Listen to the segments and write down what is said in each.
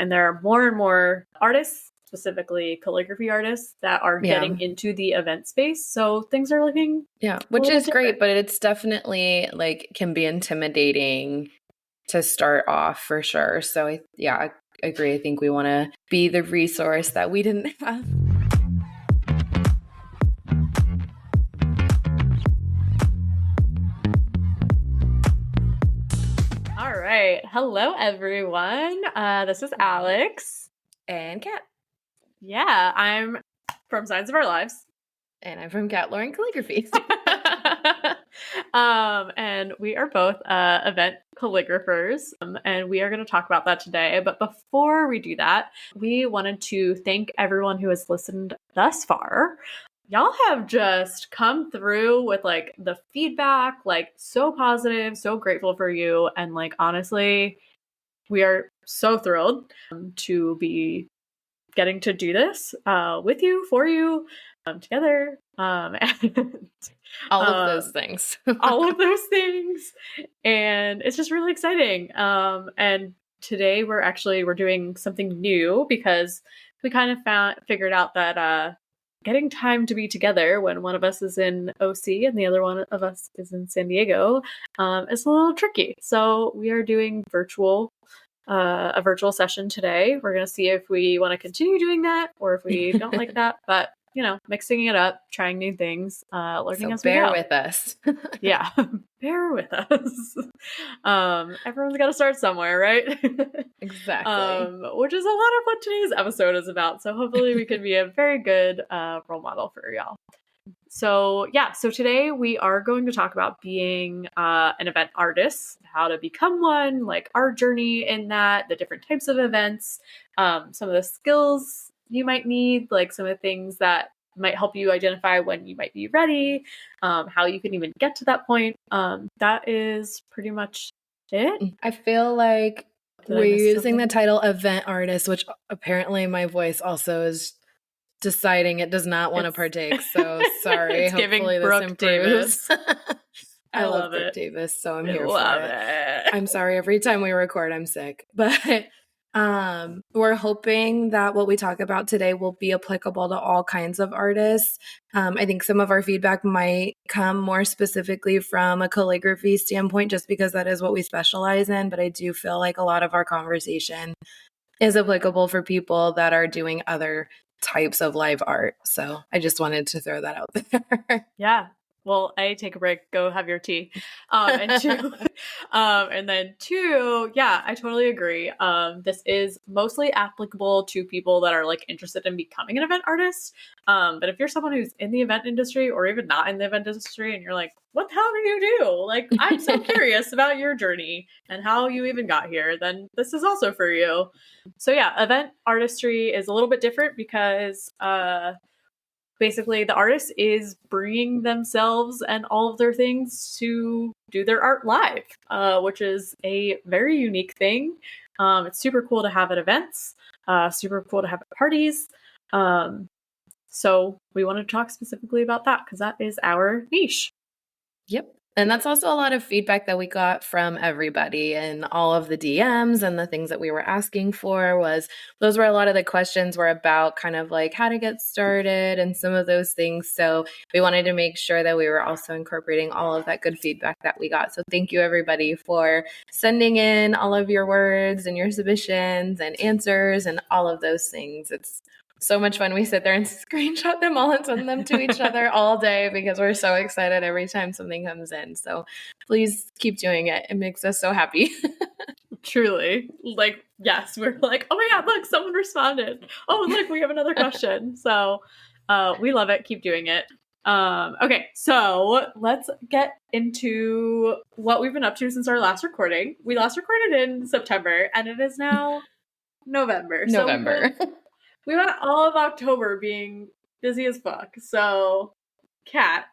And there are more and more artists, specifically calligraphy artists, that are getting into the event space. So things are looking which is great, but it's definitely like can be intimidating to start off for sure. So I agree. I think we want to be the resource that we didn't have. All right. Hello, everyone. This is Alex. And Kat. Yeah, I'm from Signs of Our Lives. And I'm from Kat Lauren Calligraphy. And we are both event calligraphers, and we are going to talk about that today. But before we do that, we wanted to thank everyone who has listened thus far. Y'all have just come through with like the feedback, like so positive, so grateful for you. And like, honestly, we are so thrilled to be getting to do this with you, for you, together. And all of those things. All of those things. And it's just really exciting. And today we're doing something new because we kind of figured out that getting time to be together when one of us is in OC and the other one of us is in San Diego is a little tricky. So we are doing a virtual session today. We're going to see if we want to continue doing that or if we don't like that. But, you know, mixing it up, trying new things, learning as we go. Bear with us. Yeah, bear with us. Everyone's got to start somewhere, right? Exactly. Which is a lot of what today's episode is about. So hopefully we can be a very good role model for y'all. So today we are going to talk about being an event artist, how to become one, like our journey in that, the different types of events, some of the skills you might need, like some of the things that might help you identify when you might be ready, how you can even get to that point. That is pretty much it. I feel like we're using the title event artist, which apparently my voice also is deciding it does not want to partake. So sorry. It's giving Brooke Davis. I love Brooke Davis, so I'm here for it. I'm sorry. Every time we record, I'm sick. But we're hoping that what we talk about today will be applicable to all kinds of artists. I think some of our feedback might come more specifically from a calligraphy standpoint, just because that is what we specialize in. But I do feel like a lot of our conversation is applicable for people that are doing other types of live art. So I just wanted to throw that out there. Yeah. Well, A, take a break, go have your tea. And two, yeah, I totally agree. This is mostly applicable to people that are like interested in becoming an event artist. But if you're someone who's in the event industry or even not in the event industry and you're like, what the hell do you do? Like, I'm so curious about your journey and how you even got here, then this is also for you. So yeah, event artistry is a little bit different because basically the artist is bringing themselves and all of their things to do their art live, which is a very unique thing. It's super cool to have at events, super cool to have at parties. So we wanted to talk specifically about that because that is our niche. Yep. And that's also a lot of feedback that we got from everybody, and all of the DMs and the things that we were asking for those were a lot of the questions were about kind of like how to get started and some of those things. So we wanted to make sure that we were also incorporating all of that good feedback that we got. So thank you everybody for sending in all of your words and your submissions and answers and all of those things. It's so much fun. We sit there and screenshot them all and send them to each other all day because we're so excited every time something comes in. So please keep doing it. It makes us so happy. Truly. Like, yes, we're like, oh my God, look, someone responded. Oh, look, we have another question. So we love it. Keep doing it. Okay, so let's get into what we've been up to since our last recording. We last recorded in September and it is now November. November. So we went all of October being busy as fuck. So, Kat,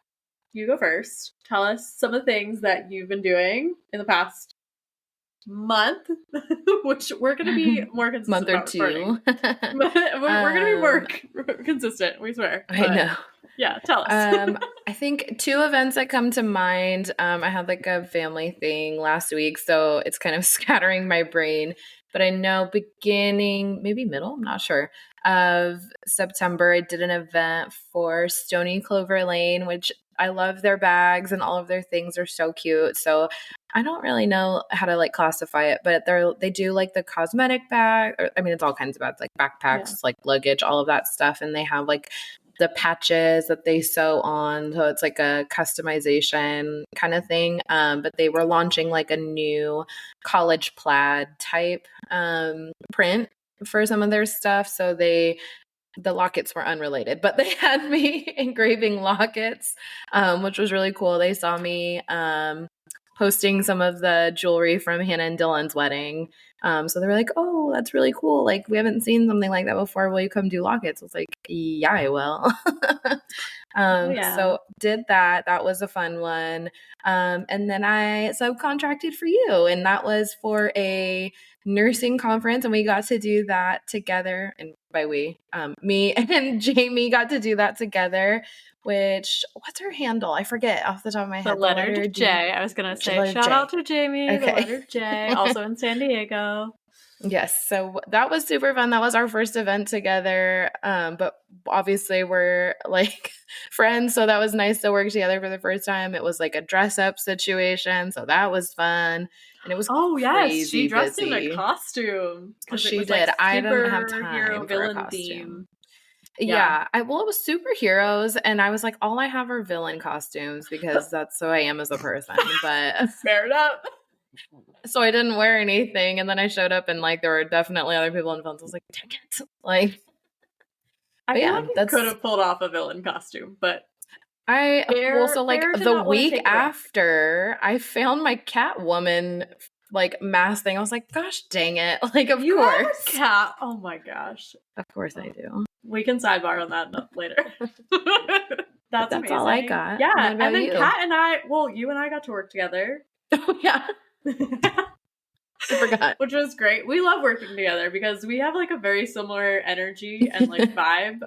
you go first. Tell us some of the things that you've been doing in the past month, which we're going to be more consistent month or two. We're going to be more consistent, we swear. I know. Yeah, tell us. I think two events that come to mind. I had like a family thing last week, so it's kind of scattering my brain. But I know beginning, maybe middle, I'm not sure, of September, I did an event for Stony Clover Lane, which I love their bags and all of their things are so cute. So I don't really know how to like classify it, but they do like the cosmetic bag, or I mean, it's all kinds of bags, like backpacks, like luggage, all of that stuff. And they have like the patches that they sew on. So it's like a customization kind of thing. But they were launching like a new college plaid type print for some of their stuff. So the lockets were unrelated, but they had me engraving lockets, which was really cool. They saw me posting some of the jewelry from Hannah and Dylan's wedding. So they were like, oh, that's really cool. Like, we haven't seen something like that before. Will you come do lockets? I was like, yeah, I will. So did that. That was a fun one. And then I subcontracted for you, and that was for a nursing conference, and we got to do that together. And by we, me and Jamie got to do that together. Which, what's her handle? I forget off the top of my head. The letter J. I was going to say, shout out to Jamie, the letter J, also in San Diego. Yes. So that was super fun. That was our first event together. But obviously we're like friends. So that was nice to work together for the first time. It was like a dress up situation. So that was fun. And it was yes, she dressed in a costume. She did. Like, I didn't have time for a costume. Theme. Yeah. It was superheroes. And I was like, all I have are villain costumes because that's who I am as a person. But fair enough. So I didn't wear anything. And then I showed up and like there were definitely other people in the films. I was like, dang it. Like, I feel like you could have pulled off a villain costume, but the week after I found my Catwoman like mask thing. I was like, gosh dang it. Like, of course. Have a cat. Oh my gosh. Of course I do. We can sidebar on that later. That's amazing. All I got. Yeah. And then Kat and you and I got to work together. Oh yeah. I forgot. Which was great. We love working together because we have like a very similar energy and like vibe.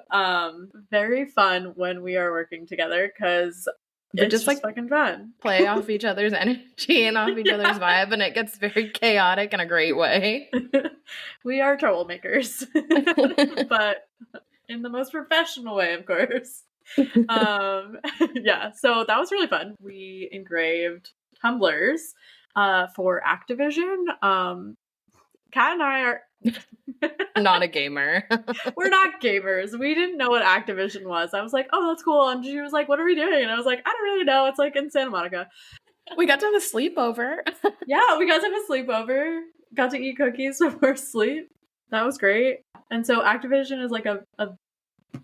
Very fun when we are working together because it's just like fucking fun. Play off each other's energy and off each other's vibe, and it gets very chaotic in a great way. We are troublemakers, but in the most professional way, of course. Yeah, so that was really fun. We engraved tumblers for Activision. Kat and I are not a gamer. We're not gamers. We didn't know what Activision was. I was like, oh, that's cool. And she was like, what are we doing? And I was like, I don't really know. It's like in Santa Monica. We got to have a sleepover. Yeah, we got to have a sleepover. Got to eat cookies before sleep. That was great. And so Activision is like a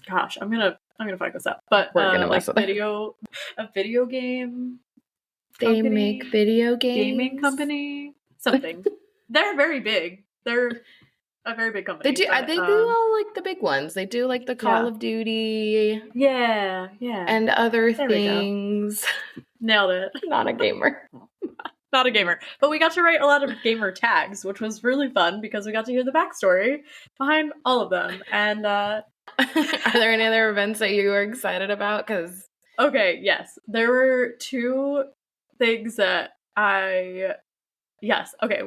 gosh, I'm gonna fuck this up. But like a video game. They company, make video games. Gaming company. Something. They're very big. They're a very big company. They do all like the big ones. They do like the Call of Duty. Yeah. And other things. Nailed it. Not a gamer. Not a gamer. But we got to write a lot of gamer tags, which was really fun because we got to hear the backstory behind all of them. And are there any other events that you were excited about? Okay, yes. There were two things that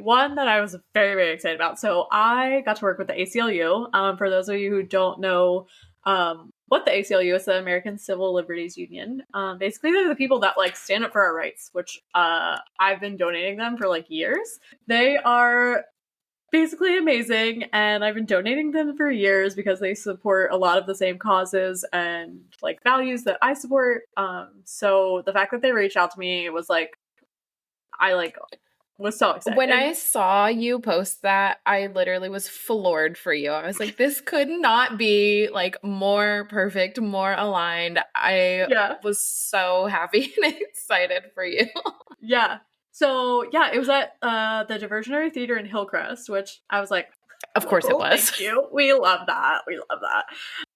one that I was very, very excited about. So I got to work with the ACLU. For those of you who don't know what the ACLU is, the American Civil Liberties Union. Basically, they're the people that like stand up for our rights, which I've been donating them for like years. They are basically amazing, and I've been donating them for years because they support a lot of the same causes and like values that I support. So the fact that they reached out to me was like, I was so excited. When I saw you post that, I literally was floored for you. I was like, this could not be like more perfect, more aligned. I was so happy and excited for you. Yeah. So yeah, it was at the Diversionary Theater in Hillcrest, which I was like, of course it was. Thank you. We love that.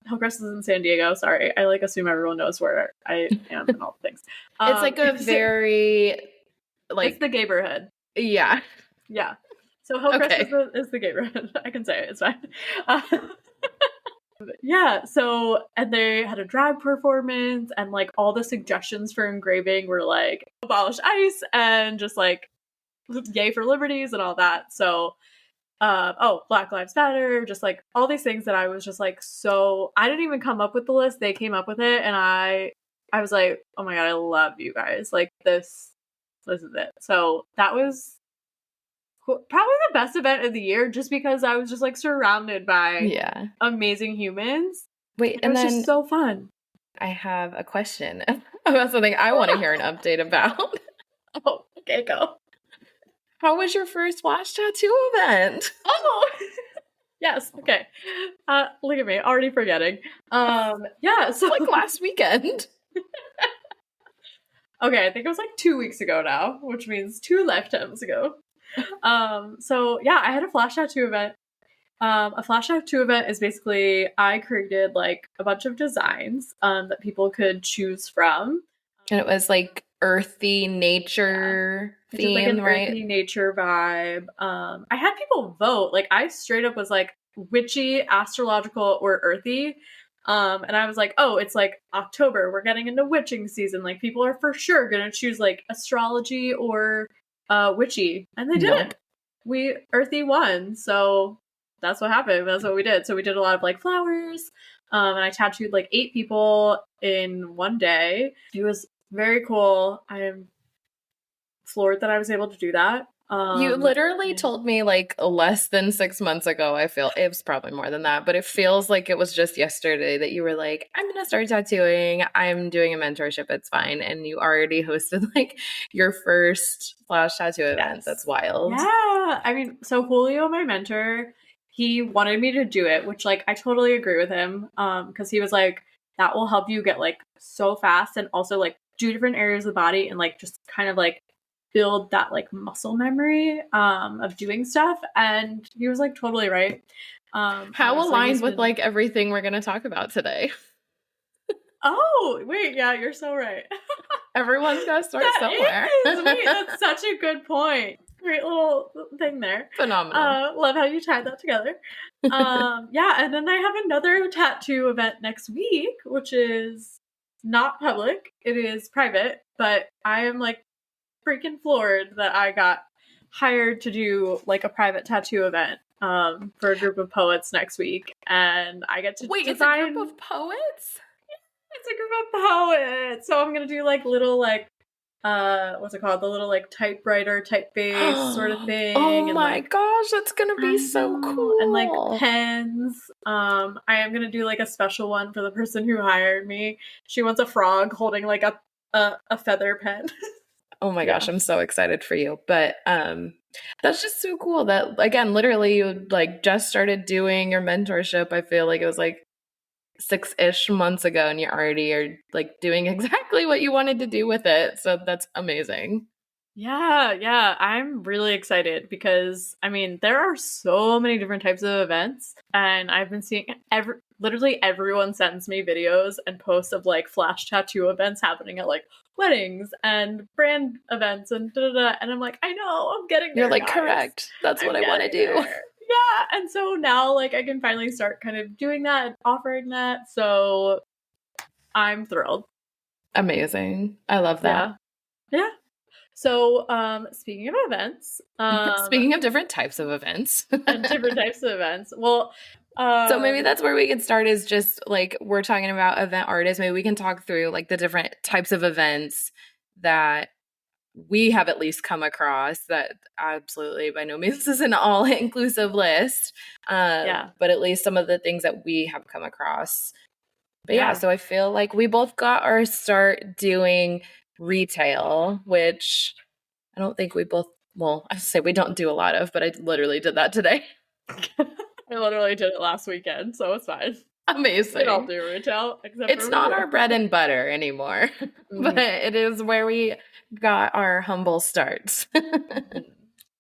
Hillcrest is in San Diego. Sorry. I like assume everyone knows where I am and all the things. It's like a very like it's the neighborhood. Yeah. Yeah. So Hillcrest is the neighborhood. I can say it. It's fine. Yeah. So, and they had a drag performance, and like all the suggestions for engraving were like abolish ICE and just like yay for liberties and all that. So Black Lives Matter, just like all these things that I was just like, so I didn't even come up with the list. They came up with it, and I was like, oh my God, I love you guys. Like this is it. So that was probably the best event of the year, just because I was just like surrounded by amazing humans. Wait, It was just so fun. I have a question about something I want to hear an update about. Oh, okay, go. How was your first Flash tattoo event? Oh, yes. Okay. Look at me, already forgetting. Yeah, so like last weekend. Okay, I think it was like 2 weeks ago now, which means 2 lifetimes ago. So yeah, I had a Flash tattoo event. A Flash tattoo event is basically I created like a bunch of designs that people could choose from. And it was like earthy nature theme, like an right? Earthy nature vibe. I had people vote. Like I straight up was like witchy, astrological, or earthy. And I was like, oh, it's like October. We're getting into witching season. Like people are for sure gonna choose like astrology or witchy, and they didn't. We earthy won, so that's what happened. That's what we did. So we did a lot of like flowers. And I tattooed like 8 people in one day. It was very cool. I am floored that I was able to do that. You literally told me like less than 6 months ago. I feel it was probably more than that, but it feels like it was just yesterday that you were like, I'm going to start tattooing. I'm doing a mentorship. It's fine. And you already hosted like your first Flash tattoo event. That's wild. Yeah. I mean, so Julio, my mentor, he wanted me to do it, which like I totally agree with him. Because he was like, that will help you get like so fast and also like do different areas of the body and like just kind of like build that like muscle memory of doing stuff. And he was like totally right. How aligned with like everything we're going to talk about today? Oh, wait, yeah, you're so right. Everyone's got to start somewhere. Wait, that's such a good point. Great little thing there. Phenomenal. Love how you tied that together. Yeah, and then I have another tattoo event next week, which is not public. It is private, but I am like freaking floored that I got hired to do like a private tattoo event for a group of poets next week, and I get to Wait, design... it's a group of poets? It's a group of poets. So I'm gonna do like little like what's it called? The little like typewriter typeface sort of thing. Oh my gosh, that's gonna be so cool. And like pens. I am gonna do like a special one for the person who hired me. She wants a frog holding like a feather pen. Oh my gosh, I'm so excited for you. But that's just so cool that again, literally you like just started doing your mentorship. I feel like it was like 6-ish months ago and you already are like doing exactly what you wanted to do with it. So that's amazing. Yeah, I'm really excited because I mean there are so many different types of events, and I've been seeing literally everyone sends me videos and posts of like Flash tattoo events happening at like weddings and brand events and and I'm like, I know, I'm getting there. You're like, guys. Correct. That's what I want to do. Yeah, and so now like I can finally start kind of doing that and offering that. So I'm thrilled. Amazing. I love that. Yeah. So, speaking of events, speaking of different types of events, well, so maybe that's where we can start is just like we're talking about event artists. Maybe we can talk through like the different types of events that we have at least come across. That absolutely by no means is an all-inclusive list. But at least some of the things that we have come across. But yeah, so I feel like we both got our start doing retail, which I don't think we both, well, I say we don't do a lot of, but I literally did that today. I literally did it last weekend, so it's fine. Amazing. We don't do retail. It's not our bread and butter anymore, but it is where we got our humble starts.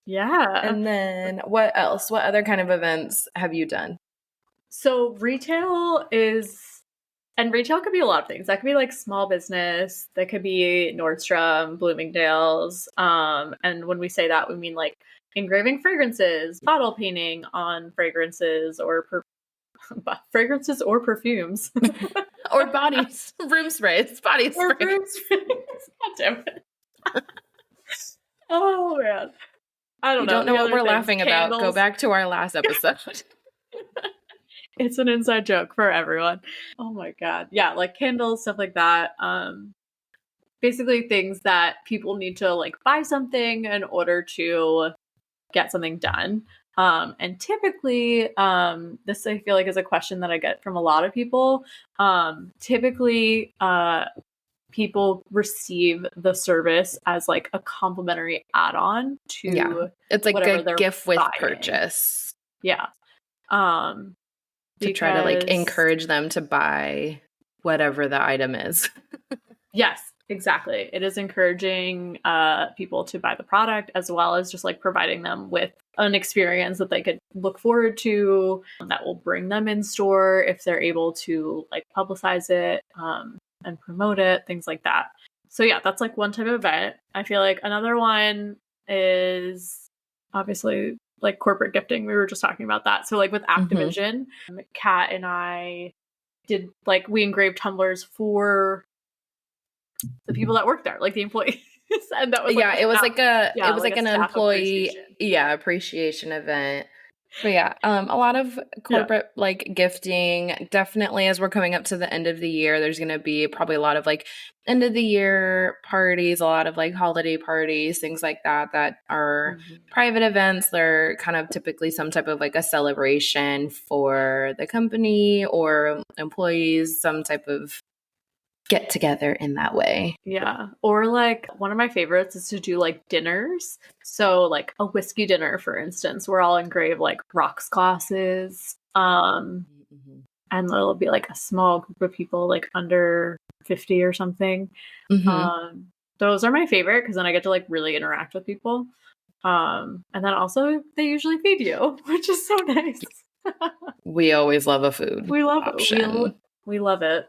Yeah. And then what else? What other kind of events have you done? So retail could be a lot of things. That could be like small business. That could be Nordstrom, Bloomingdale's. And when we say that, we mean like engraving fragrances, bottle painting on fragrances or fragrances or perfumes. Or bodies, room sprays, body sprays. Room sprays. God damn it. Oh man. I don't You know. don't know The what other we're things, laughing about, go candles. back to our last episode. It's an inside joke for everyone. Oh my god. Yeah, like candles, stuff like that. Basically things that people need to like buy something in order to get something done. And typically, this I feel like is a question that I get from a lot of people. Typically, people receive the service as like a complimentary add-on Yeah. to It's like whatever a they're gift with buying. purchase Yeah. Um, to try to like because encourage them to buy whatever the item is. yes, exactly. It is encouraging people to buy the product as well as just like providing them with an experience that they could look forward to that will bring them in store if they're able to like publicize it and promote it, things like that. So yeah, that's like one type of event. I feel like another one is obviously like corporate gifting. We were just talking about that. So like with Activision, Kat and I did like we engraved tumblers for the people that work there, like the employees. And that was like Yeah, a it was staff, like a yeah, like a an staff employee, appreciation. yeah, appreciation event. But yeah, a lot of Yeah. corporate like gifting. Definitely, as we're coming up to the end of the year, there's going to be probably a lot of like end of the year parties, a lot of like holiday parties, things like that that are Mhm. private events. They're kind of typically some type of like a celebration for the company or employees, some type of get together in that way. Yeah. Or like one of my favorites is to do like dinners. So like a whiskey dinner, for instance, where I'll engrave like rocks glasses. Mhm. And there'll be like a small group of people, like under 50 or something. Mhm. Um, those are my favorite because then I get to like really interact with people. And then also they usually feed you, which is so nice. We always love a food We love it. option. We love it.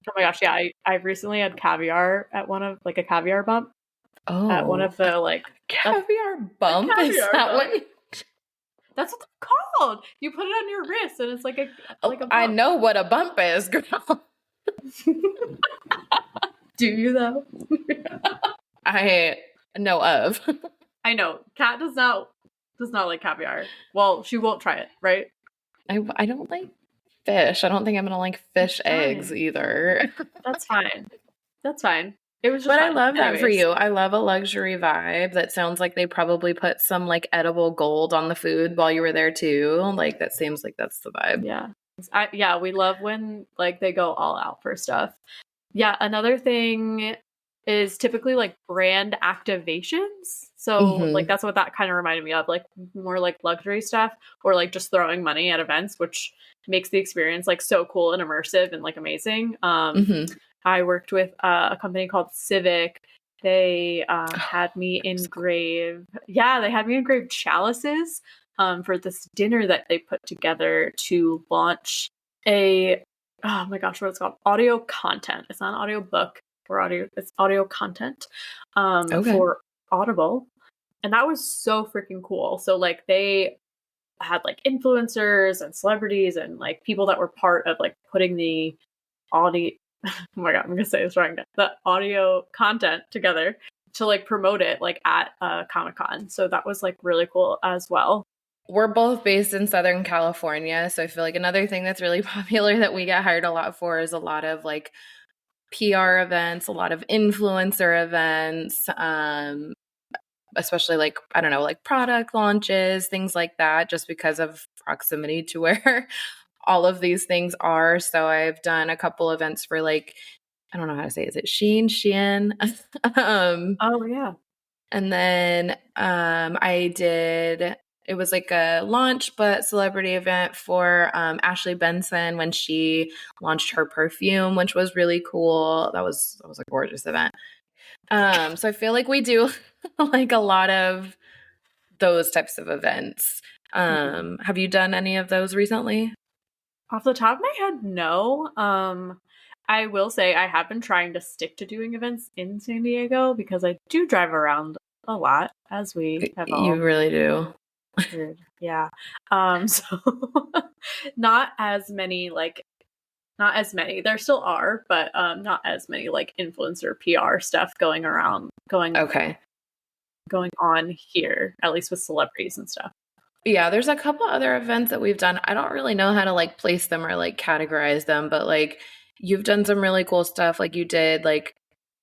Oh my gosh, yeah, I recently had caviar at one of like a caviar bump at one Oh, of the like that caviar a bump? Is caviar that bump. what? That's what they're called. You put it on your wrist and it's Oh, like a I bump. know what a bump is, girl. Do you though? I know of. I know. Kat does not like caviar. Well, she won't try it, right? I don't like fish. I don't think I'm gonna like fish That's eggs fine. either. That's fine. That's fine. It was just But I fun. love that for Anyways. you. I love a luxury vibe. That sounds like they probably put some like edible gold on the food while you were there too. Like that seems like that's the vibe. Yeah. Yeah, we love when like they go all out for stuff. Yeah, another thing is typically like brand activations. So like Mm-hmm. that's what that kind of reminded me of, like more like luxury stuff or like just throwing money at events, which makes the experience like so cool and immersive and like amazing. Mm-hmm. I worked with a company called Civic. They Oh, had me they're so cool. engrave, yeah, they had me engrave chalices for this dinner that they put together to launch a, oh my gosh, what it's called? Audio content. It's not an audio book or audio, it's audio content Okay. for Audible. And that was so freaking cool. So, like, they had like influencers and celebrities and like people that were part of like putting the audio oh my god, I'm gonna say this wrong. The audio content together to like promote it like at Comic Con. So that was like really cool as well. We're both based in Southern California, so I feel like another thing that's really popular that we get hired a lot for is a lot of like PR events, a lot of influencer events, especially like, I don't know, like product launches, things like that, just because of proximity to where all of these things are. So I've done a couple events for like, I don't know how to say, is it Shein? um, Oh yeah. and then I did, it was like a launch but celebrity event for Ashley Benson when she launched her perfume, which was really cool. That was a gorgeous event. So I feel like we do like a lot of those types of events. Mhm. Have you done any of those recently? Off the top of my head, no. I will say I have been trying to stick to doing events in San Diego because I do drive around a lot, as we have You all really do. heard. Yeah. So not as many like not as many. There still are, but not as many like influencer PR stuff going around going Okay. going on here, at least with celebrities and stuff. Yeah, there's a couple other events that we've done. I don't really know how to like place them or like categorize them, but like you've done some really cool stuff. Like you did like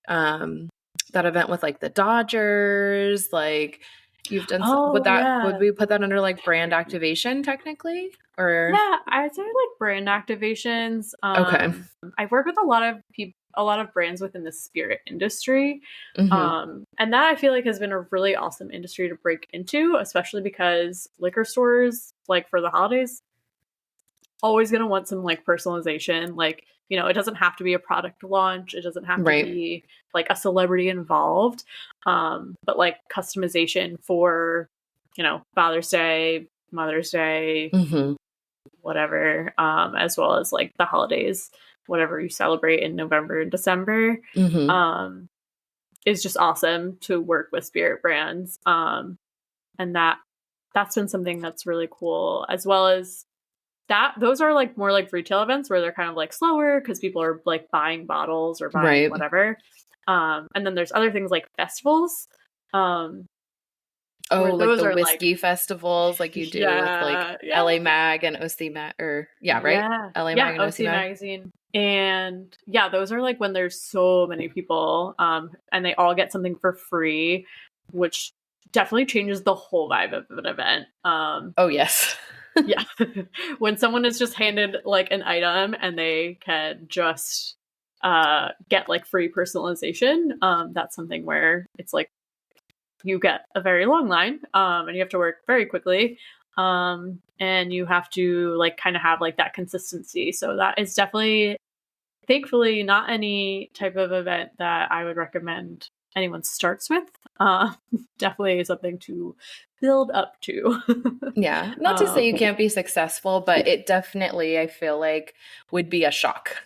that event with like the Dodgers, like you've done Oh, would yeah. we put that under like brand activation technically? Or Yeah, I'd say like brand activations. okay. I work with a lot of people, a lot of brands within the spirit industry. Hmm. And that I feel like has been a really awesome industry to break into, especially because liquor stores, like for the holidays, always going to want some like personalization. Like, you know, it doesn't have to be a product launch, it doesn't have to Right. be like a celebrity involved. But like customization for, you know, Father's Day, Mother's Day, Hmm. whatever, as well as like the holidays, whatever you celebrate in November and December, Hmm. um, is just awesome to work with spirit brands. And that's been something that's really cool, as well as that those are like more like retail events where they're kind of like slower because people are like buying bottles or buying Right. whatever. And then there's other things like festivals, um, Oh, where like those the are like, whiskey festivals like you do with like yeah, yeah, LA Mag and OC Mag or yeah, right? yeah, LA yeah, Mag and OC OC Mag. magazine. And yeah, those are like when there's so many people, and they all get something for free, which definitely changes the whole vibe of an event. Oh yes. Yeah. When someone is just handed like an item and they can just get like free personalization, that's something where it's like you get a very long line, and you have to work very quickly, and you have to like kind of have like that consistency. So that is definitely, thankfully, not any type of event that I would recommend anyone starts with. Definitely something to build up to. Yeah. Not to say you um, can't be successful, but it definitely, I feel like, would be a shock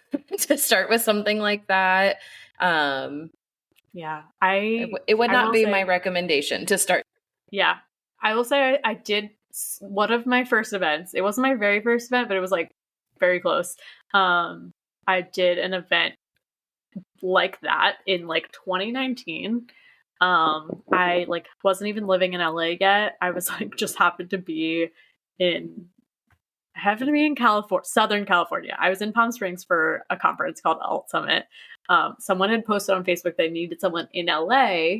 to start with something like that. Um, yeah, it would I not will be my say, recommendation to start. yeah, I will say I did one of my first events. It wasn't my very first event, but it was like very close. Um, I did an event like that in like 2019. I like wasn't even living in LA yet. I was like just happened to be in I happened to be in California, Southern California. I was in Palm Springs for a conference called Alt Summit. Someone had posted on Facebook they needed someone in LA,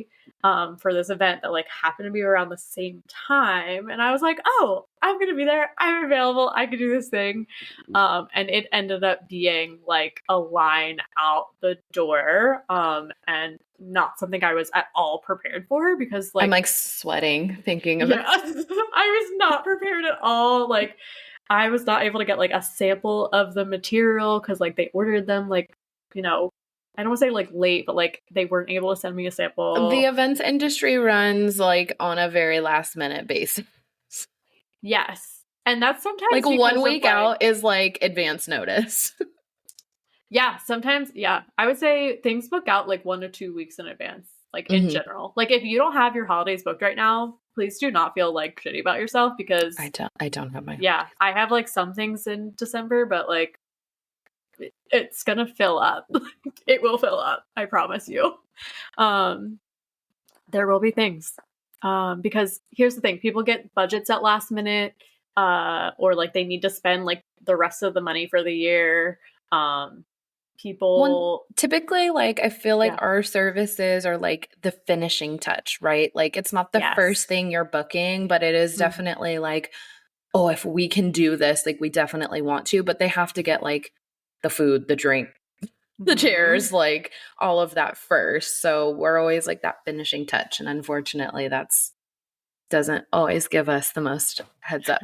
for this event that like happened to be around the same time, and I was like, "Oh, I'm gonna be there. I'm available. I could do this thing." And it ended up being like a line out the door, and not something I was at all prepared for because I'm like like sweating thinking of yeah, it. I was not prepared at all. Like, I was not able to get like a sample of the material because like they ordered them like, you know, I don't want to say like late, but like they weren't able to send me a The sample. events industry runs like on a very last minute basis. Yes. And that's Like sometimes one because of week like, out is like advance notice. yeah, sometimes, yeah, I would say things book out like 1 to 2 weeks in advance, like in Hmm. general. Like, if you don't have your holidays booked right now, please do not feel like shitty about yourself because, I don't have my yeah, I have like some things in December, but like it's gonna fill up. It will fill up. I promise you. Um, there will be things. Because here's the thing: people get budgets at last minute, or like they need to spend like the rest of the money for the year. Um, one. people, Typically, like I feel like yeah, our services are like the finishing touch, right? Like it's not the first yes, thing you're booking, but it is mhm, definitely like, oh, if we can do this, like we definitely want to, but they have to get like the food, the drink, the mhm. chairs, like all of that first. So we're always like that finishing touch. And unfortunately, that's doesn't always give us the most heads up.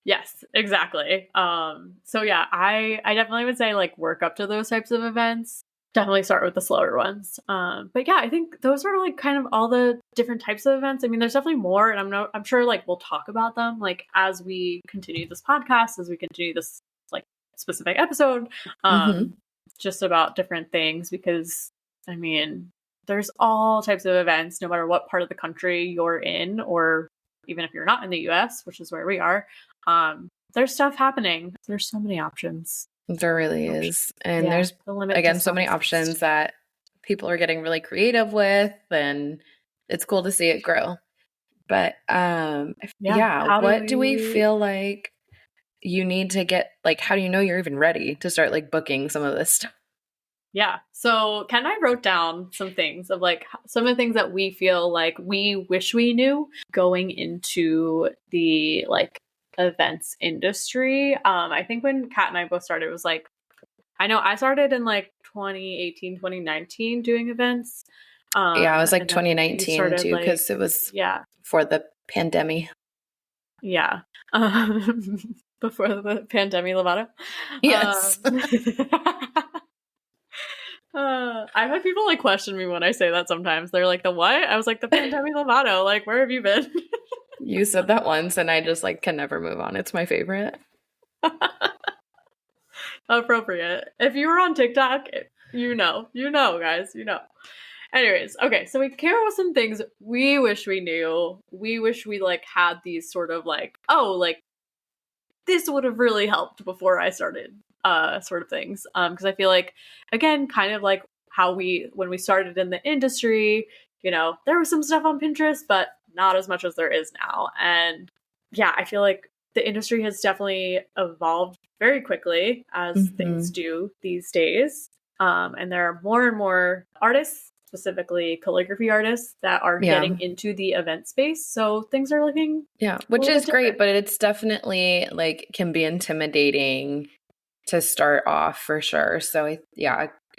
Yes, exactly. So yeah, I definitely would say like work up to those types of events. Definitely start with the slower ones. But yeah, I think those are like kind of all the different types of events. I mean, there's definitely more, and I'm sure like we'll talk about them like as we continue this podcast, as we continue this like specific episode, Hmm. um, just about different things because I mean, there's all types of events, no matter what part of the country you're in, or even if you're not in the US, which is where we are. There's stuff happening. There's so many options. There really Option- is. And Yeah, there's, the limit again, does so not many exist. options that people are getting really creative with. And it's cool to see it grow. But yeah, How do what do we we feel like you need to get, like, how do you know you're even ready to start like booking some of this stuff? Yeah. So Ken and I wrote down some things of like some of the things that we feel like we wish we knew going into the like events industry. I think when Kat and I both started, it was like, I know I started in like 2018, 2019 doing events. Yeah, it was like And then you 2019 started too, like, because it was yeah, for the pandemic. yeah. Um, before the pandemic Lovato. Yes. I've had people like question me when I say that sometimes. They're like, the what? I was like, the pandemic Lovato. Like, where have you been? You said that once and I just like can never move on. It's my favorite. Appropriate. If you were on TikTok, you know, guys, you know. Anyways, okay, so we care about some things we wish we knew. We wish we like had these sort of like, oh, like this would have really helped before I started, sort of things. Because I feel like, again, kind of like how when we started in the industry, you know, there was some stuff on Pinterest, but not as much as there is now. And yeah, I feel like the industry has definitely evolved very quickly, as things do these days. And there are more and more artists, specifically calligraphy artists, that are Yeah. getting into the event space. So things are looking which is great, different. but it's definitely like can be intimidating to start off for sure. So I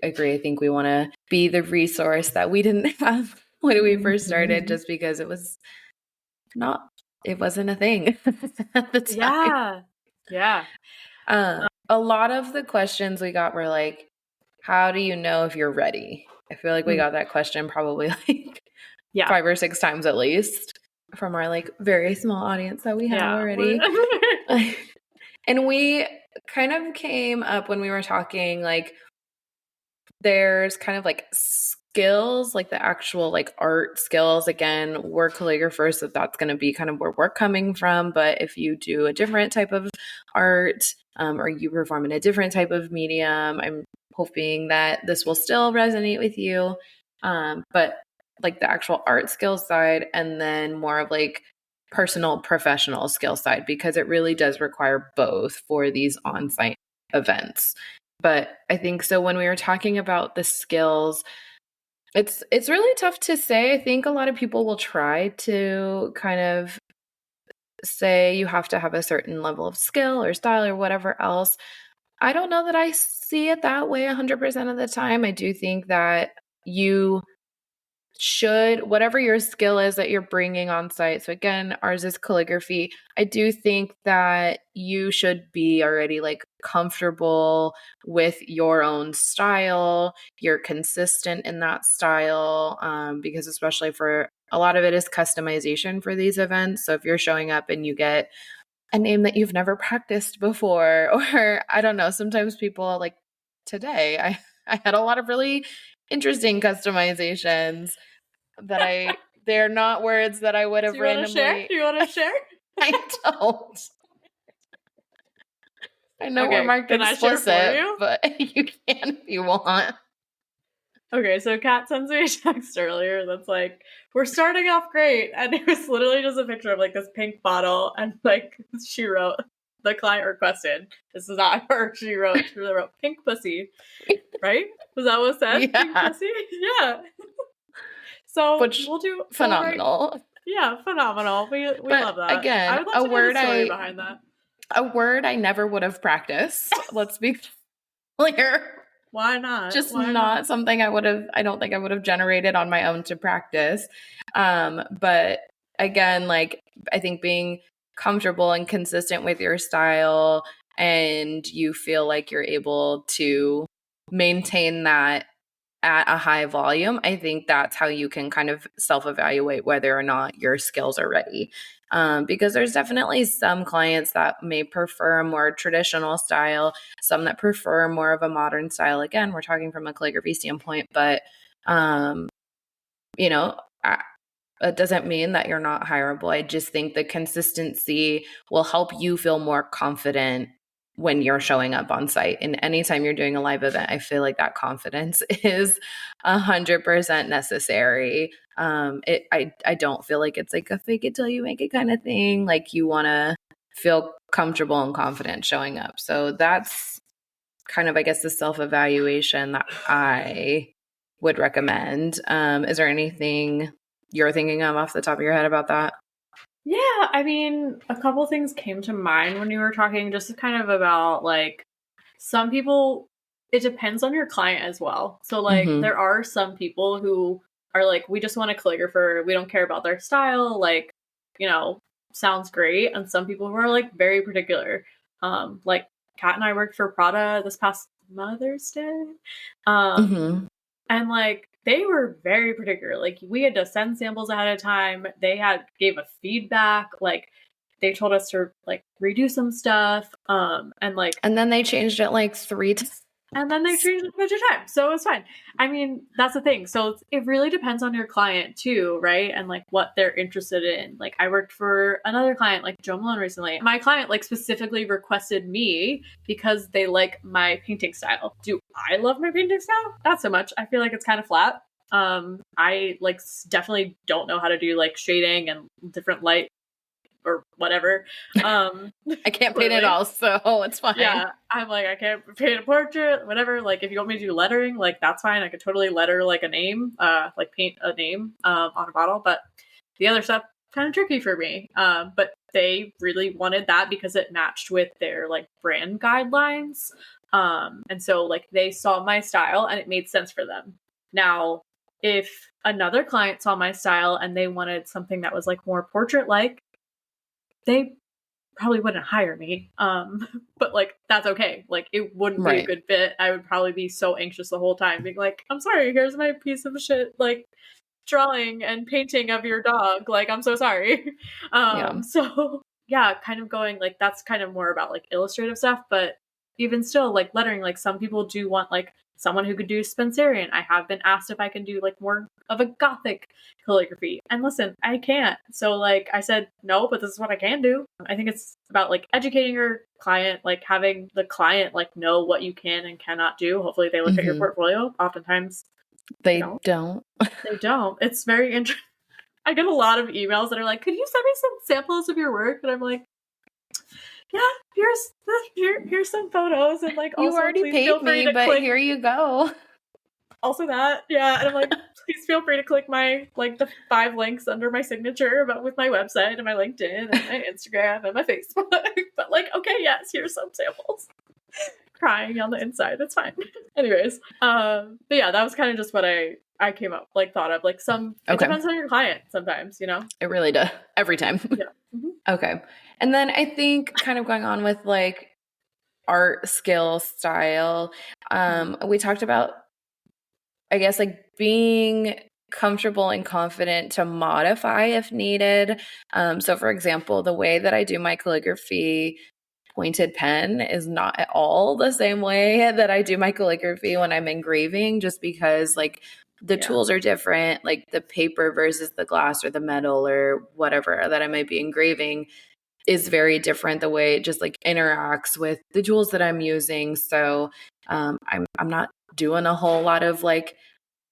agree. I think we want to be the resource that we didn't have when we first started, just because it wasn't a thing at the time. Yeah. A lot of the questions we got were like, how do you know if you're ready? I feel like we got that question probably like 5 or 6 times at least from our like very small audience that we have already. And we kind of came up when we were talking, like, there's kind of like skills, like the actual like art skills. Again, we're calligraphers, so that's going to be kind of where we're coming from. But if you do a different type of art, or you perform in a different type of medium, I'm hoping that this will still resonate with you. But like the actual art skill side, and then more of like personal professional skill side, because it really does require both for these on-site events. But I think so when we were talking about the skills, it's really tough to say. I think a lot of people will try to kind of say you have to have a certain level of skill or style or whatever else. I don't know that I see it that way 100% of the time. I do think that you should, whatever your skill is that you're bringing on site. So again, ours is calligraphy. I do think that you should be already like comfortable with your own style. You're consistent in that style, because especially for a lot of it is customization for these events. So if you're showing up and you get a name that you've never practiced before, or I don't know, sometimes people like today, I had a lot of really interesting customizations that they're not words that I would have randomly. Do you want to share? I don't. I know we're marked can explicit, I share for you? but you can if you want. Okay, so Kat sends me a text earlier that's like, we're starting off great. And it was literally just a picture of like this pink bottle. And like she wrote, the client requested, this is not her, she really wrote pink pussy, right? Was that what it said? Yeah. Pink pussy? Yeah. So Which, we'll do phenomenal. Yeah, phenomenal. We love that. Again, I would love to know the story behind that. A word I never would have practiced. Let's be clear. Why not? Just not something I don't think I would have generated on my own to practice. But again, like, I think being comfortable and consistent with your style, and you feel like you're able to maintain that at a high volume, I think that's how you can kind of self-evaluate whether or not your skills are ready. Because there's definitely some clients that may prefer a more traditional style, some that prefer more of a modern style. Again, we're talking from a calligraphy standpoint, but you know, it doesn't mean that you're not hireable. I just think the consistency will help you feel more confident when you're showing up on site. And anytime you're doing a live event, I feel like that confidence is 100% necessary. I don't feel like it's like a fake it till you make it kind of thing. Like you want to feel comfortable and confident showing up. So that's kind of, I guess, the self-evaluation that I would recommend. Is there anything you're thinking of off the top of your head about that? Yeah, I mean, a couple things came to mind when you were talking, just kind of about like some people, it depends on your client as well. So, like, Mm-hmm. there are some people who are like, we just want a calligrapher, we don't care about their style, like, sounds great. And some people who are like very particular. Like, Kat and I worked for Prada this past Mother's Day. Mm-hmm. And like they were very particular. Like we had to send samples ahead of time. They gave a feedback. Like they told us to like redo some stuff. And then they changed it like 3 times. And then they changed it a bunch of times. So it was fine. I mean, that's the thing. So it really depends on your client too, right? And like what they're interested in. Like I worked for another client, like Joe Malone recently. My client like specifically requested me because they like my painting style. Do I love my painting style? Not so much. I feel like it's kind of flat. I like definitely don't know how to do like shading and different light or whatever. I can't paint it all, so it's fine. Yeah, I'm like, I can't paint a portrait, whatever. Like, if you want me to do lettering, like, that's fine. I could totally letter, like, a name, like, paint a name on a bottle. But the other stuff, kind of tricky for me. But they really wanted that because it matched with their, like, brand guidelines. And so, like, they saw my style and it made sense for them. Now, if another client saw my style and they wanted something that was, like, more portrait-like, they probably wouldn't hire me. But like that's okay. Like it wouldn't be a good fit. I would probably be so anxious the whole time, being like, I'm sorry, here's my piece of shit, like drawing and painting of your dog. Like I'm so sorry. So yeah, kind of going like that's kind of more about like illustrative stuff, but even still, like lettering, like some people do want like someone who could do Spencerian. I have been asked if I can do like more of a gothic calligraphy. And listen, I can't. So like I said no, but this is what I can do. I think it's about like educating your client, like having the client like know what you can and cannot do. Hopefully they look at your portfolio. Oftentimes they don't. They don't. It's very interesting. I get a lot of emails that are like, could you send me some samples of your work? And I'm like, yeah, here's some photos, and like also you already please paid feel free me, to but click. Here you go. Also that, yeah, and I'm like, please feel free to click my like the 5 links under my signature about with my website and my LinkedIn and my Instagram and my Facebook. But like, okay, yes, here's some samples. Crying on the inside, it's fine. Anyways, but yeah, that was kind of just what I came up thought of like some. It depends on your client sometimes, It really does every time. Yeah. Mm-hmm. Okay. And then I think kind of going on with like art skill style, we talked about, I guess, like being comfortable and confident to modify if needed. So for example, the way that I do my calligraphy pointed pen is not at all the same way that I do my calligraphy when I'm engraving, just because like the tools are different, like the paper versus the glass or the metal or whatever that I might be engraving is very different. The way it just like interacts with the tools that I'm using. So I'm not doing a whole lot of like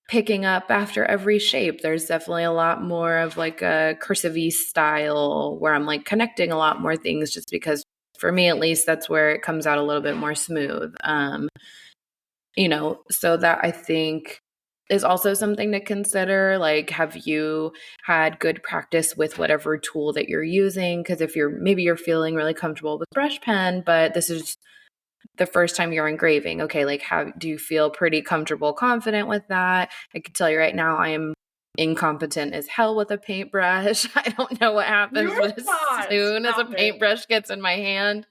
picking up after every shape. There's definitely a lot more of like a cursive style where I'm like connecting a lot more things, just because for me at least that's where it comes out a little bit more smooth. So that I think is also something to consider. Like, have you had good practice with whatever tool that you're using? Because if you're feeling really comfortable with brush pen, but this is the first time you're engraving, okay, like do you feel pretty comfortable, confident with that? I can tell you right now, I am incompetent as hell with a paintbrush. I don't know what happens, but as soon as a paintbrush gets in my hand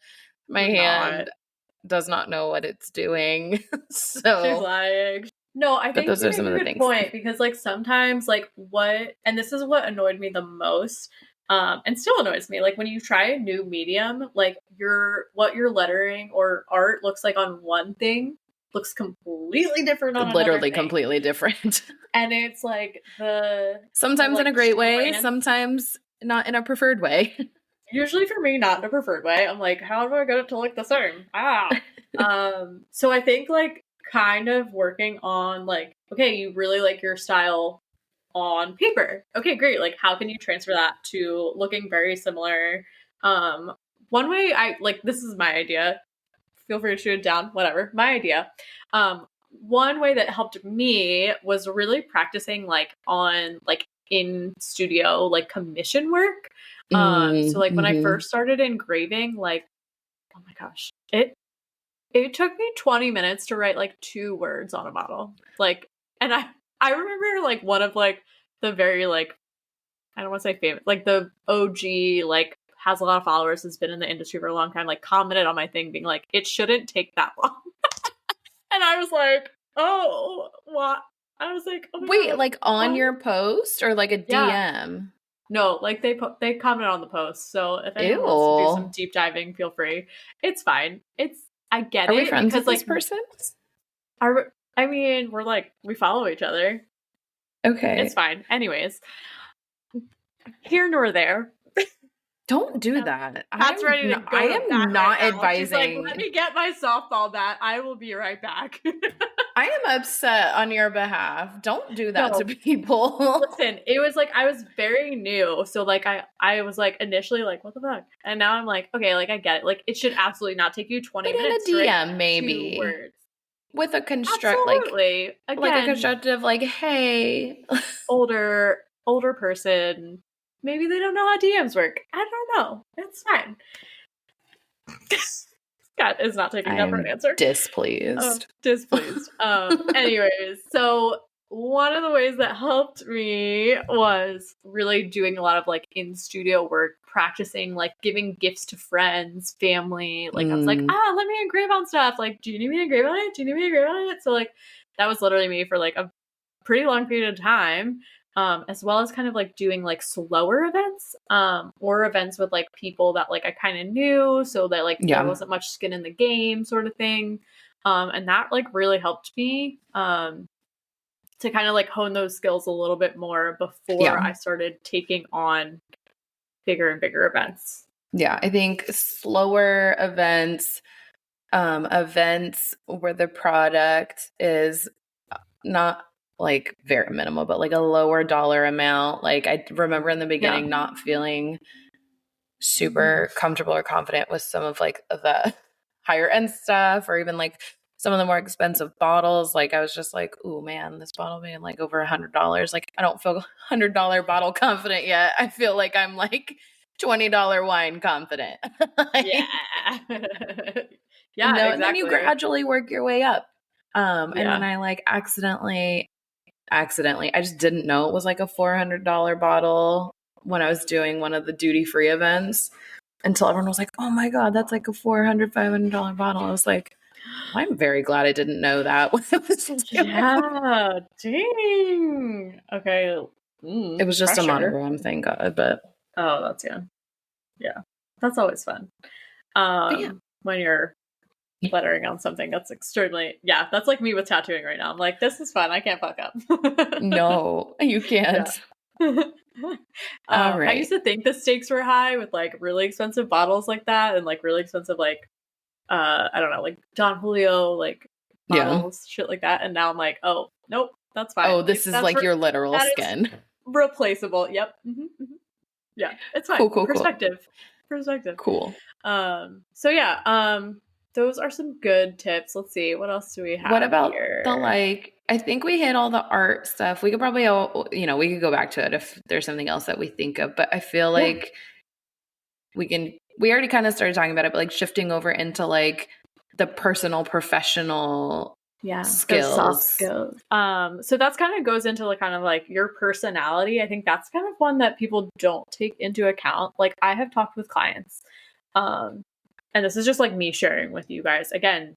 does not know what it's doing. So she's lying. No, I think those are some of the good things. Point, because like sometimes like and this is what annoyed me the most, and still annoys me. Like when you try a new medium, like what your lettering or art looks like on one thing looks completely different on literally another thing. Completely different. And it's like sometimes in a great way, sometimes not in a preferred way. Usually for me, not in a preferred way. I'm like, how do I get it to look the same? So I think like kind of working on like, okay, you really like your style on paper. Okay, great. Like how can you transfer that to looking very similar? One way I like, this is my idea. Feel free to shoot it down, whatever. My idea. One way that helped me was really practicing like on like in studio like commission work. So like when I first started engraving, like, oh my gosh, it took me 20 minutes to write like 2 words on a model. Like, and I remember like one of like the very like, I don't want to say famous, like the OG, like has a lot of followers, has been in the industry for a long time, like commented on my thing being like, it shouldn't take that long. And I was like, oh, what? I was like, oh my Wait, God, like on what? your post or like a Yeah. DM? No, like they commented on the post. So if anyone wants to do some Ew. deep diving, feel free. It's fine. I get Are we it friends because with this like person? I mean, we're like we follow each other. Okay. It's fine. Anyways, here nor there. Don't do that. Pat's ready to I go to bat am right not now. She's like, advising. let me get my softball bat. I will be right back. I am upset on your behalf. Don't do that No. to people. Listen, it was like I was very new. So like I was like initially like, what the fuck? And now I'm like, okay, like I get it. Like it should absolutely not take you 20 But in minutes a to write DM, maybe 2 words. with a Absolutely. Again, like a constructive, like, hey. older person. Maybe they don't know how DMs work. I don't know. It's fine. Scott is not taking that for an answer. Displeased. Displeased. Anyways, so one of the ways that helped me was really doing a lot of like in studio work, practicing like giving gifts to friends, family. Like I was like, let me engrave on stuff. Like, do you need me to engrave on it? Do you need me to engrave on it? So like that was literally me for like a pretty long period of time. As well as kind of like doing like slower events, or events with like people that like I kind of knew, so that like there wasn't much skin in the game sort of thing. And that like really helped me to kind of like hone those skills a little bit more before I started taking on bigger and bigger events. Yeah, I think slower events, events where the product is not like very minimal, but like a lower dollar amount. Like I remember in the beginning not feeling super comfortable or confident with some of like the higher end stuff, or even like some of the more expensive bottles. Like I was just like, oh man, this bottle being like over $100. Like I don't feel $100 bottle confident yet. I feel like I'm like $20 wine confident. Yeah. Yeah, no, exactly. and then you gradually work your way up. And then I like accidentally, I just didn't know it was like a $400 bottle when I was doing one of the duty-free events, until everyone was like, oh my God, that's like a $500 bottle. I was like, I'm very glad I didn't know that when I was doing Yeah, dang. Okay. It was just pressure. a monogram, thank God. But oh, that's yeah, that's always fun. When you're lettering on something that's extremely that's like me with tattooing right now. I'm like, this is fun. I can't fuck up. No, you can't. I used to think the stakes were high with like really expensive bottles like that, and like really expensive like I don't know, like Don Julio like bottles, shit like that. And now I'm like, oh nope, that's fine. Oh, this is like your literal skin. Replaceable. Yep. Yeah, it's fine. Cool. Perspective. Cool. So yeah, those are some good tips. Let's see, what else do we have? What about here? the like? I think we hit all the art stuff. We could probably, we could go back to it if there's something else that we think of. But I feel like we already kind of started talking about it, but like shifting over into like the personal, professional skills. Soft skills. So that's kind of goes into like kind of like your personality. I think that's kind of one that people don't take into account. Like I have talked with clients, and this is just like me sharing with you guys. Again,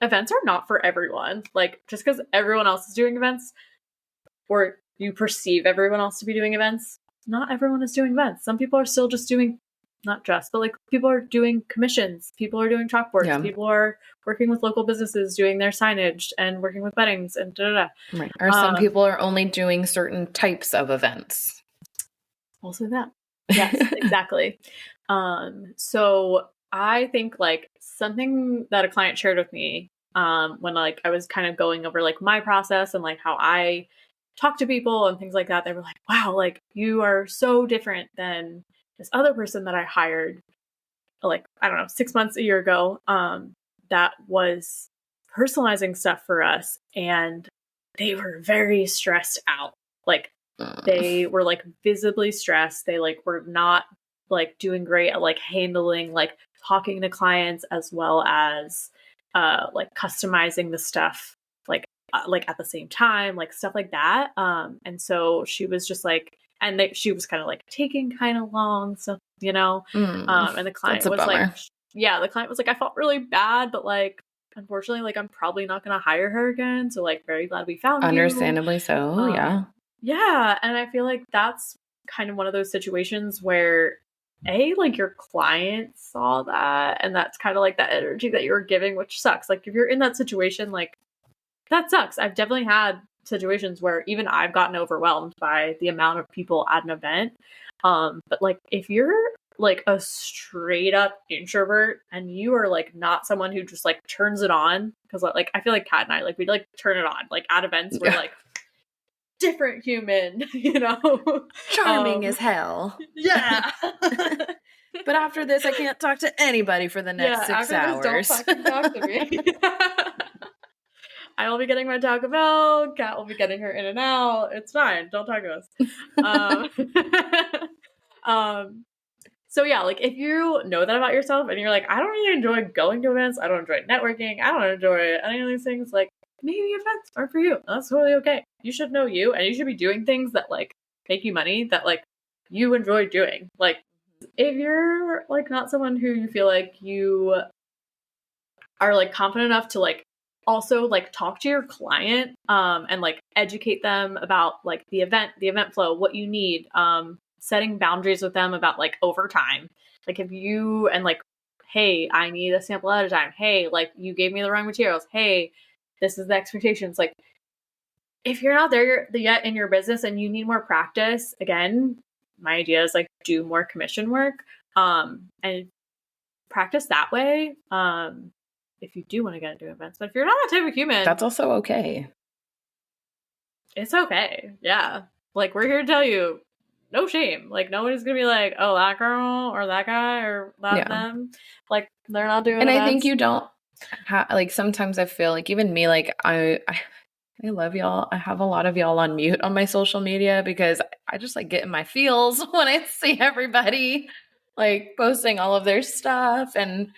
events are not for everyone. Like just because everyone else is doing events, or you perceive everyone else to be doing events, not everyone is doing events. Some people are still just doing, not just, but like people are doing commissions, people are doing chalkboards, people are working with local businesses doing their signage and working with weddings and Right. Or some people are only doing certain types of events. Also that. Yes, exactly. So I think like something that a client shared with me, when like I was kind of going over like my process and like how I talk to people and things like that, they were like, wow, like you are so different than this other person that I hired like, I don't know, 6 months, a year ago, that was personalizing stuff for us. And they were very stressed out. Like, they were like visibly stressed. They like were not like doing great at like handling like talking to clients as well as like customizing the stuff like at the same time, like stuff like that. And so she was just like, and she was kind of like taking kind of long, so you know, and the That's client a was like, bummer. yeah, the client was like, I felt really bad, but like, unfortunately, like I'm probably not gonna hire her again. So like, very glad we found you. Understandably so, yeah. Yeah, and I feel like that's kind of one of those situations where like your client saw that, and that's kind of like that energy that you're giving, which sucks. Like if you're in that situation, like that sucks. I've definitely had situations where even I've gotten overwhelmed by the amount of people at an event. But like if you're like a straight up introvert and you are like not someone who just like turns it on, because like I feel like Kat and I like we like turn it on like at events we're Yeah. like different human, you know. Charming as hell. Yeah. But after this, I can't talk to anybody for the next Yeah, 6 after this, don't hours. fucking talk to me. I will be getting my Taco Bell. Kat will be getting her in and out. It's fine. Don't talk to us. Um, um, so yeah, like if you know that about yourself and you're like, I don't really enjoy going to events. I don't enjoy networking. I don't enjoy any of these things. Like maybe events are for you. That's totally okay. You should know you, and you should be doing things that like make you money that like you enjoy doing. Like if you're like not someone who you feel like you are like confident enough to like also like talk to your client and like educate them about like the event flow, what you need, setting boundaries with them about like overtime. Like if you and like, hey, I need a sample at a time. Hey, like you gave me the wrong materials. Hey, this is the expectations. Like if you're not there yet in your business and you need more practice, again, my idea is like do more commission work and practice that way. If you do want to get into events, but if you're not that type of human, That's also okay. it's okay. Yeah. Like we're here to tell you, no shame. Like nobody's gonna be like, oh, that girl or that guy or that Yeah. them. Like they're not doing And I think events. you don't like sometimes I feel like even me, like I love y'all. I have a lot of y'all on mute on my social media because I just like get in my feels when I see everybody like posting all of their stuff and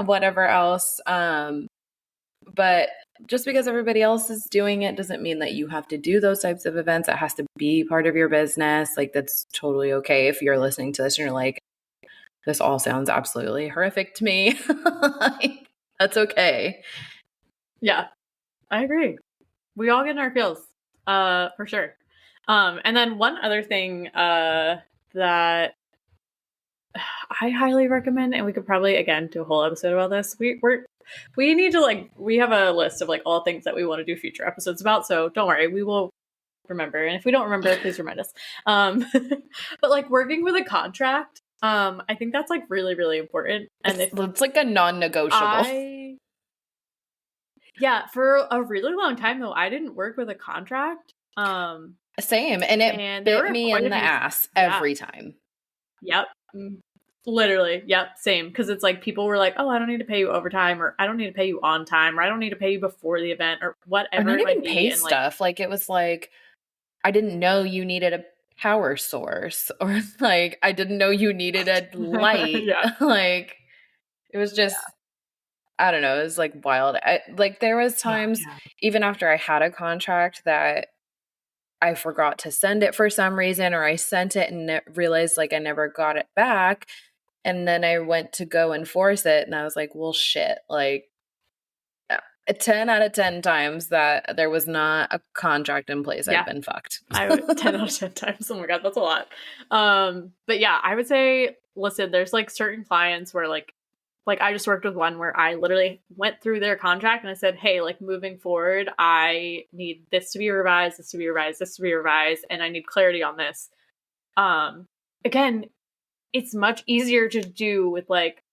whatever else. But just because everybody else is doing it doesn't mean that you have to do those types of events. It has to be part of your business. Like that's totally okay if you're listening to this and you're like, this all sounds absolutely horrific to me. Like, that's okay. Yeah, I agree. We all get in our feels, for sure. And then one other thing, that I highly recommend, and we could probably again do a whole episode about this. We need to like we have a list of like all things that we want to do future episodes about. So don't worry, we will remember. And if we don't remember, please remind us. But like working with a contract, I think that's like really really important. And It's like a non-negotiable. Yeah, for a really long time though, I didn't work with a contract. Same. And it And there bit were me quite in a the few. ass Yeah. every time. Yep. Literally. Yep. Same. Because it's like people were like, oh, I don't need to pay you overtime, or I don't need to pay you on time, or I don't need to pay you before the event, or Or whatever not it might even be. pay And like, stuff. Like it was like, I didn't know you needed a power source or like I didn't know you needed a light. yeah. Like it was just I don't know, it was like wild. Like there was times Yeah. even after I had a contract that I forgot to send it for some reason or I sent it and realized like I never got it back and then I went to go enforce it and I was like, "Well shit." Like 10 out of 10 times that there was not a contract in place, I've Yeah. been fucked. I would 10 out of 10 times. Oh my God, that's a lot. But yeah, I would say, listen, there's like certain clients where like I just worked with one where I literally went through their contract and I said, hey, like moving forward, I need this to be revised, this to be revised, this to be revised, and I need clarity on this. Again, it's much easier to do with like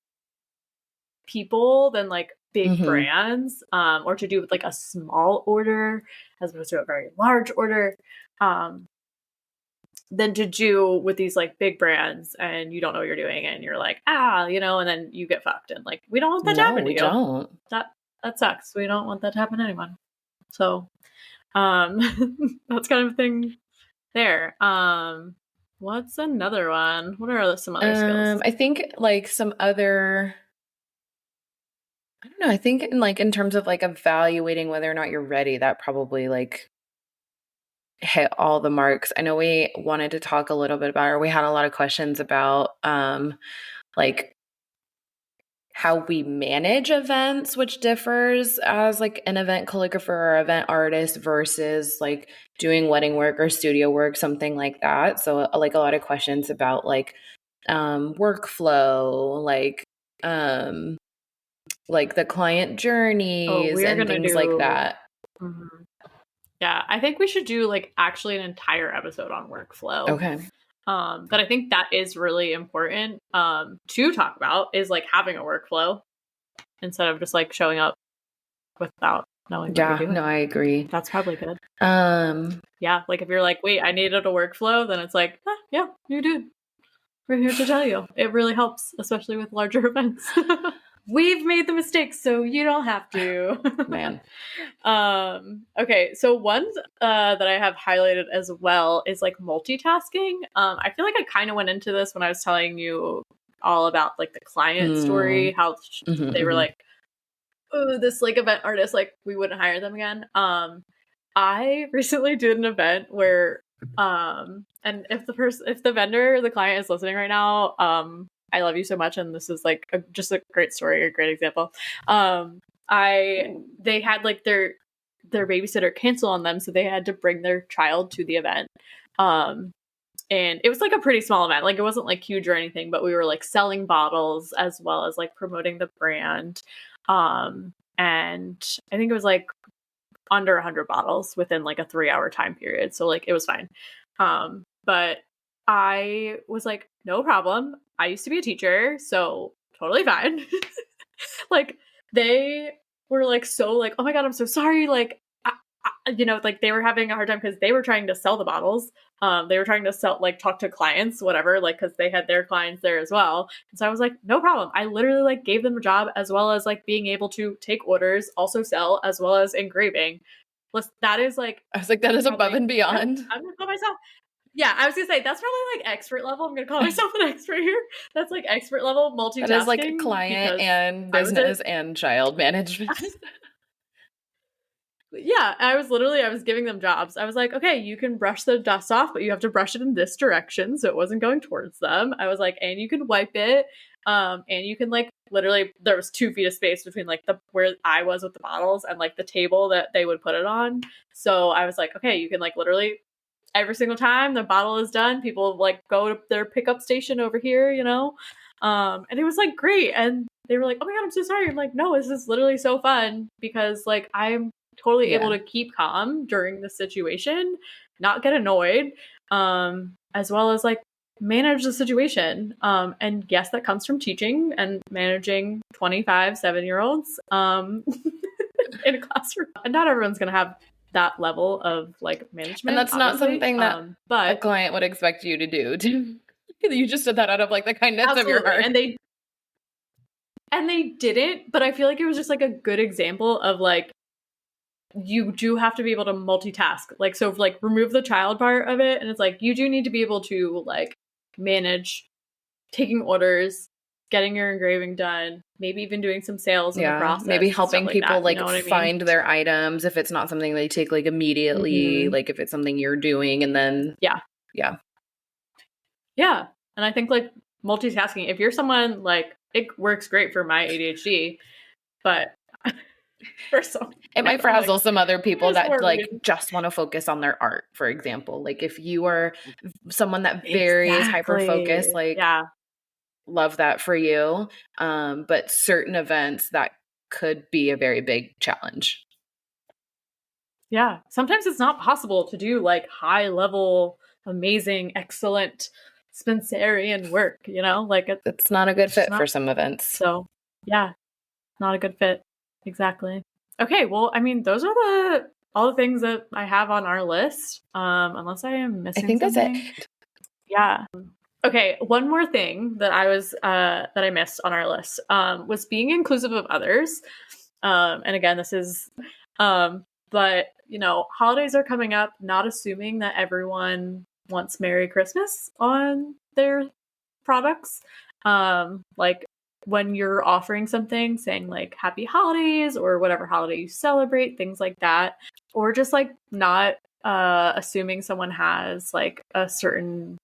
people than like big brands, or to do with like a small order as opposed to a very large order, than to do with these like big brands and you don't know what you're doing and you're like, you know, and then you get fucked. And like, we don't want that to happen to you. Don't. That sucks. We don't want that to happen to anyone. So, that's kind of a thing there. What's another one? What are some other skills? I think like some other, I don't know, I think in terms of like evaluating whether or not you're ready, that probably like hit all the marks. I know we wanted to talk a little bit about, or we had a lot of questions about like how we manage events, which differs as like an event calligrapher or event artist versus like doing wedding work or studio work, something like that. So like a lot of questions about like workflow, like the client journeys and things like that. Mm-hmm. Yeah, I think we should do like actually an entire episode on workflow. Okay. But I think that is really important to talk about, is like having a workflow instead of just like showing up without knowing what you're doing. No, I agree. That's probably good. Yeah, like if you're like, wait, I needed a workflow, then it's like, yeah, you did. We're here to tell you. It really helps, especially with larger events. We've made the mistakes, so you don't have to. Man. Okay, so one that I have highlighted as well is like multitasking. I feel like I kind of went into this when I was telling you all about like the client story, how they were like, oh, this like event artist, like we wouldn't hire them again. I recently did an event where and if the vendor, the client is listening right now, I love you so much, and this is like just a great story, a great example. They had like their babysitter cancel on them, so they had to bring their child to the event. And it was like a pretty small event, like it wasn't like huge or anything, but we were like selling bottles as well as like promoting the brand. And I think it was like under 100 bottles within like a 3-hour time period, so like it was fine. But I was like, no problem. I used to be a teacher, so totally fine. Like they were like, so like, oh my God, I'm so sorry. Like, you know, like they were having a hard time because they were trying to sell the bottles. They were trying to sell, like talk to clients, whatever, like, cause they had their clients there as well. And so I was like, no problem. I literally like gave them a job as well as like being able to take orders, also sell, as well as engraving. That is like, I was like, that is above and beyond. I'm gonna call myself. Yeah, I was gonna say that's probably like expert level. I'm gonna call myself an expert here. That's like expert level multitasking. That is like client and business and child management. Yeah, I was giving them jobs. I was like, okay, you can brush the dust off, but you have to brush it in this direction, so it wasn't going towards them. I was like, and you can wipe it, and you can like literally, there was 2 feet of space between like where I was with the bottles and like the table that they would put it on. So I was like, okay, you can like literally every single time the bottle is done, people like go to their pickup station over here, you know? And it was like great. And they were like, oh my God, I'm so sorry. I'm like, no, this is literally so fun because like I'm totally able to keep calm during the situation, not get annoyed, as well as like manage the situation. And yes, that comes from teaching and managing 25 7-year-olds in a classroom. And not everyone's going to have that level of like management. And that's not something that a client would expect you to do. You just did that out of like the kindness of your heart. And they didn't, but I feel like it was just like a good example of like, you do have to be able to multitask. Like, so like remove the child part of it. And it's like, you do need to be able to like manage taking orders, getting your engraving done, maybe even doing some sales in the process. Maybe helping people like you know find their items if it's not something they take like immediately, like if it's something you're doing and then. Yeah. And I think like multitasking, if you're someone like, it works great for my ADHD, but it might frazzle some other people that like just want to focus on their art, for example. Like if you are someone that very is hyper focused, like love that for you. But certain events that could be a very big challenge. Yeah. Sometimes it's not possible to do like high level, amazing, excellent Spencerian work, like It's not a good fit not, for some events. so yeah, not a good fit. Exactly. Okay, well, I mean, those are all the things that I have on our list. Unless I am missing I think something. that's it. Yeah. Okay, one more thing that I missed on our list was being inclusive of others. And again, this is but holidays are coming up, not assuming that everyone wants Merry Christmas on their products. Like when you're offering something, saying like Happy Holidays or whatever holiday you celebrate, things like that, or just like not assuming someone has like a certain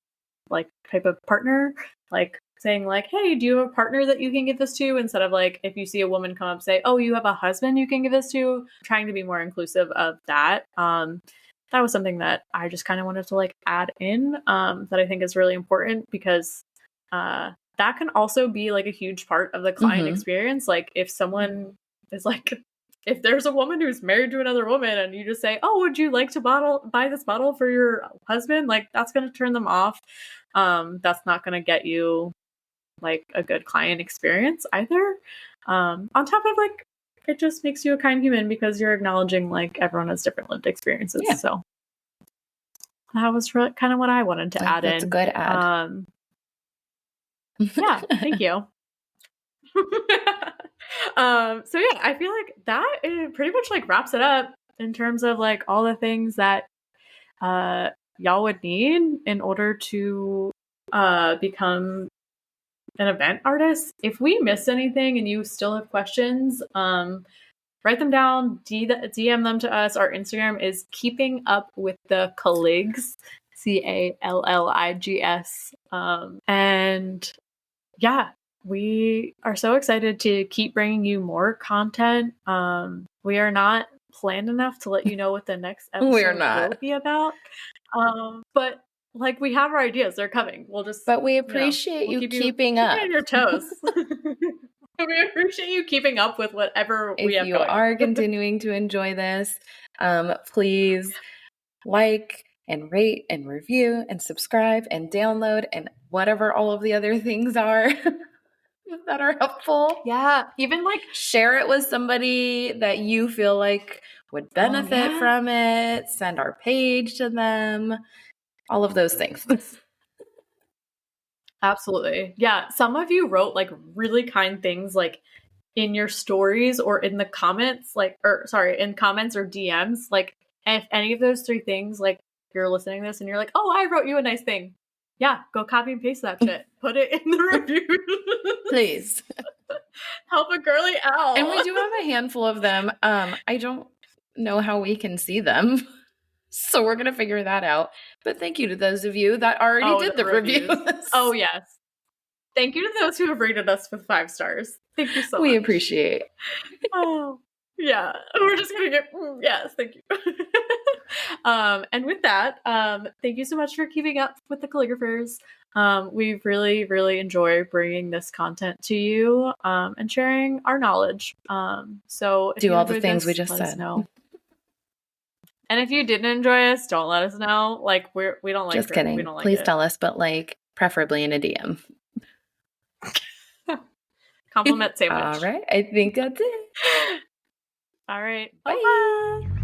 like type of partner, like saying like, hey, do you have a partner that you can give this to, instead of like if you see a woman come up say, oh, you have a husband you can give this to, trying to be more inclusive of that. That was something that I just kind of wanted to like add in, that I think is really important, because that can also be like a huge part of the client experience. Like if someone is like, if there's a woman who's married to another woman and you just say, oh, would you like to buy this bottle for your husband? Like that's going to turn them off. That's not going to get you like a good client experience either. On top of like, it just makes you a kind human because you're acknowledging like everyone has different lived experiences. Yeah. So that was kind of what I wanted to add in. That's a good add. Yeah, thank you. So yeah, I feel like that pretty much like wraps it up in terms of like all the things that y'all would need in order to become an event artist. If we miss anything and you still have questions, write them down, DM them to us. Our Instagram is Keeping Up with the Calligs, Calligs. And yeah, we are so excited to keep bringing you more content. We are not planned enough to let you know what the next episode will be about. But like we have our ideas, they're coming. But we appreciate you keeping up. Keep on your toes. We appreciate you keeping up with whatever we have going. If you are continuing to enjoy this, please like and rate and review and subscribe and download and whatever all of the other things are that are helpful. Yeah, even like share it with somebody that you feel like would benefit from it. Send our page to them. All of those things. Absolutely. Yeah. Some of you wrote like really kind things like in your stories or in the comments, in comments or DMs. Like if any of those three things, like you're listening to this and you're like, oh, I wrote you a nice thing. Yeah, go copy and paste that shit. Put it in the review. Please. Help a girly out. And we do have a handful of them. I don't know how we can see them. So we're going to figure that out. But thank you to those of you that already did the reviews. Oh, yes. Thank you to those who have rated us with 5 stars. Thank you so much. We appreciate. Oh, yeah. We're just going to get, yes, thank you. And with that, thank you so much for keeping up with the Calligraphers. We've really, really enjoyed bringing this content to you and sharing our knowledge. So if do you all the things we just let said. Us know. And if you didn't enjoy us, don't let us know. Like we don't like. Just kidding. We don't like Please it. tell us, but like preferably in a DM. Compliment sandwich. All right. I think that's it. All right. Bye. Bye.